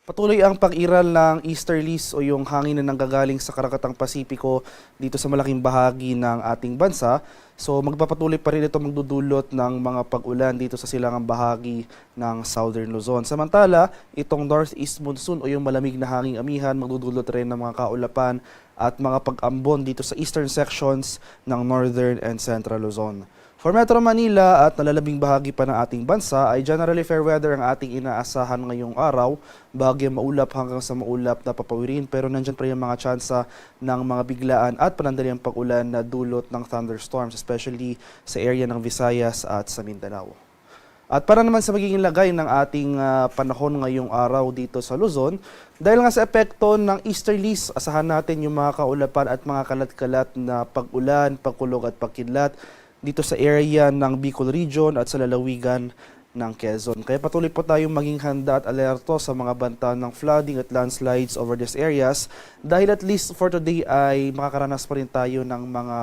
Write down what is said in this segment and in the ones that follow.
Patuloy ang pag-iral ng easterlies o yung hangin na nanggagaling sa Karakatang Pasipiko dito sa malaking bahagi ng ating bansa. So magpapatuloy pa rin ito magdudulot ng mga pag-ulan dito sa silangang bahagi ng Southern Luzon. Samantala, itong northeast monsoon o yung malamig na hanging amihan magdudulot rin ng mga kaulapan at mga pag-ambon dito sa eastern sections ng Northern and Central Luzon. For Metro Manila at nalalabing bahagi pa ng ating bansa ay generally fair weather ang ating inaasahan ngayong araw. Bahagi maulap hanggang sa maulap na papawirin pero nandyan pa rin mga tsansa ng mga biglaan at panandaliang pag-ulan na dulot ng thunderstorms especially sa area ng Visayas at sa Mindanao. At para naman sa magiging lagay ng ating panahon ngayong araw dito sa Luzon, dahil nga sa epekto ng easterlies, asahan natin yung mga kaulapan at mga kalat-kalat na pag-ulan, pagkulog at pagkidlat dito sa area ng Bicol Region at sa lalawigan ng Quezon. Kaya patuloy po tayong maging handa at alerto sa mga banta ng flooding at landslides over these areas dahil at least for today ay makakaranas pa rin tayo ng mga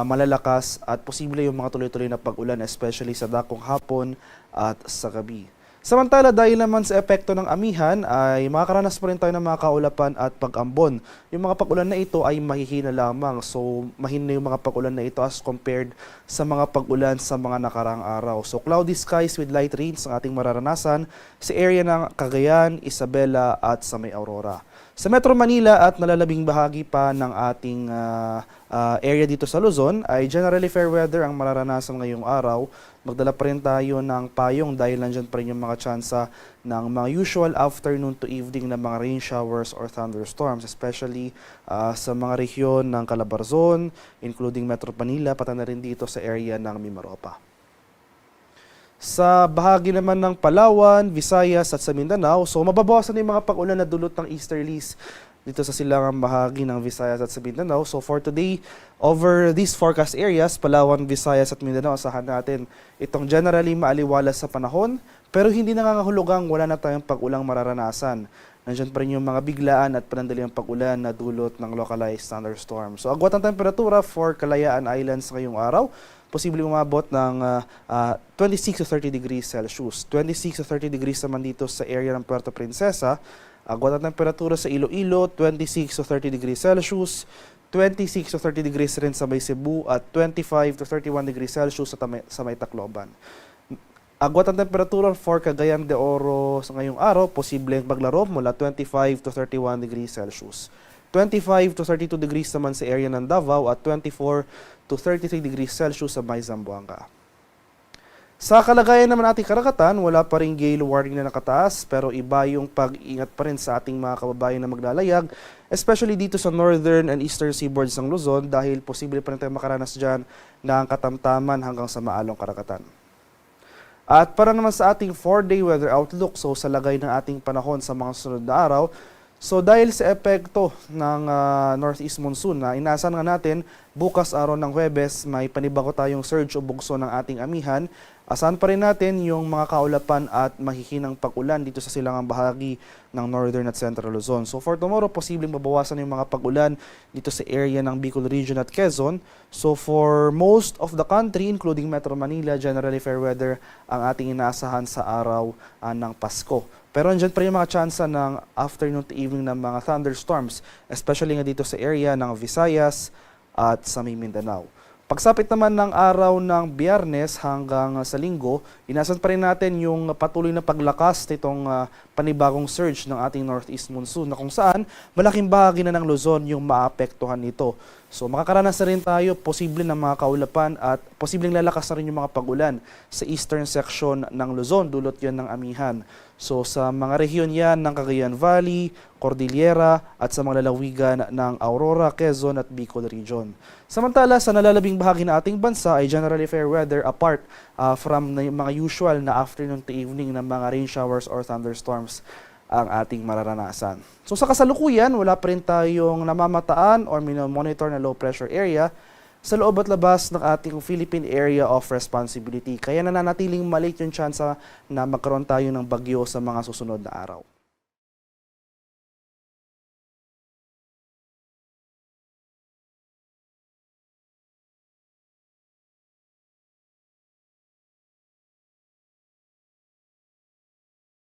malalakas at posible yung mga tuloy-tuloy na pag-ulan especially sa dakong hapon at sa gabi. Samantala, dahil naman sa epekto ng amihan ay makakaranas pa rin tayo ng mga kaulapan at pag-ambon. Yung mga pag-ulan na ito ay mahihina lamang. So, mahina yung mga pag-ulan na ito as compared sa mga pag-ulan sa mga nakaraang araw. So, cloudy skies with light rains ang ating mararanasan sa area ng Cagayan, Isabela at sa may Aurora. Sa Metro Manila at nalalabing bahagi pa ng ating area dito sa Luzon ay generally fair weather ang mararanasan ngayong araw. Magdala pa rin tayo ng payong dahil nandyan pa rin yung mga tsansa ng mga usual afternoon to evening na mga rain showers or thunderstorms, especially sa mga rehiyon ng Calabarzon, including Metro Manila, pati na rin dito sa area ng Mimaropa. Sa bahagi naman ng Palawan, Visayas at sa Mindanao, so mababawasan yung mga pag-ulan na dulot ng easterlies dito sa silangang bahagi ng Visayas at sa Mindanao. So for today, over these forecast areas, Palawan, Visayas at Mindanao, asahan natin itong generally maaliwalas sa panahon, pero hindi nangangahulugang wala na tayong pag-ulang mararanasan. Nandiyan pa rin yung mga biglaan at panandaliang pag-ulan na dulot ng localized thunderstorms. So agwat ang temperatura for Kalayaan Islands ngayong araw, posibleng umabot ng 26 to 30 degrees Celsius. 26 to 30 degrees naman dito sa area ng Puerto Princesa. Agwat ang temperatura sa Iloilo, 26 to 30 degrees Celsius. 26 to 30 degrees rin sa may Cebu at 25 to 31 degrees Celsius sa may Tacloban. Agwat ang temperatura for Cagayan de Oro sa ngayong araw, posibleng maglaro mula 25 to 31 degrees Celsius. 25 to 32 degrees naman sa area ng Davao at 24 to 33 degrees Celsius sa may Zamboanga. Sa kalagayan naman ating karagatan, wala pa rin gale warning na nakataas pero iba yung pag-ingat pa rin sa ating mga kababayan na maglalayag, especially dito sa northern and eastern seaboards ng Luzon dahil posible pa rin tayo makaranas dyan ng katamtaman hanggang sa maalong karagatan. At para naman sa ating 4-day weather outlook, so sa lagay ng ating panahon sa mga sunod na araw, so dahil sa epekto ng northeast monsoon na inaasahan nga natin, bukas araw ng Huwebes may panibago tayong surge o bugso ng ating amihan. Asahan pa rin natin yung mga kaulapan at mahihinang pag-ulan dito sa silangang bahagi ng Northern at Central Luzon. So for tomorrow, posibleng mabawasan yung mga pag-ulan dito sa area ng Bicol Region at Quezon. So for most of the country, including Metro Manila, generally fair weather ang ating inaasahan sa araw ng Pasko. Pero andyan pa rin yung mga tsansa ng afternoon to evening ng mga thunderstorms, especially nga dito sa area ng Visayas at sa Mindanao. Pagsapit naman ng araw ng Biyernes hanggang sa Linggo, inasan pa rin natin yung patuloy na paglakas nitong panibagong surge ng ating northeast monsoon na kung saan malaking bahagi na ng Luzon yung maapektuhan nito. So makakaranas na rin tayo posible ng mga kaulapan at posibleng lalakas na rin yung mga pag-ulan sa eastern section ng Luzon, dulot yan ng amihan. So sa mga rehiyon yan ng Cagayan Valley, Cordillera at sa mga lalawigan ng Aurora, Quezon at Bicol Region. Samantala sa nalalabing bahagi ng ating bansa ay generally fair weather apart from the mga usual na afternoon to evening ng mga rain showers or thunderstorms ang ating mararanasan. So sa kasalukuyan, wala pa rin tayong namamataan or monitor na low pressure area sa loob at labas ng ating Philippine Area of Responsibility. Kaya nananatiling maliit yung tsansa na magkaroon tayo ng bagyo sa mga susunod na araw.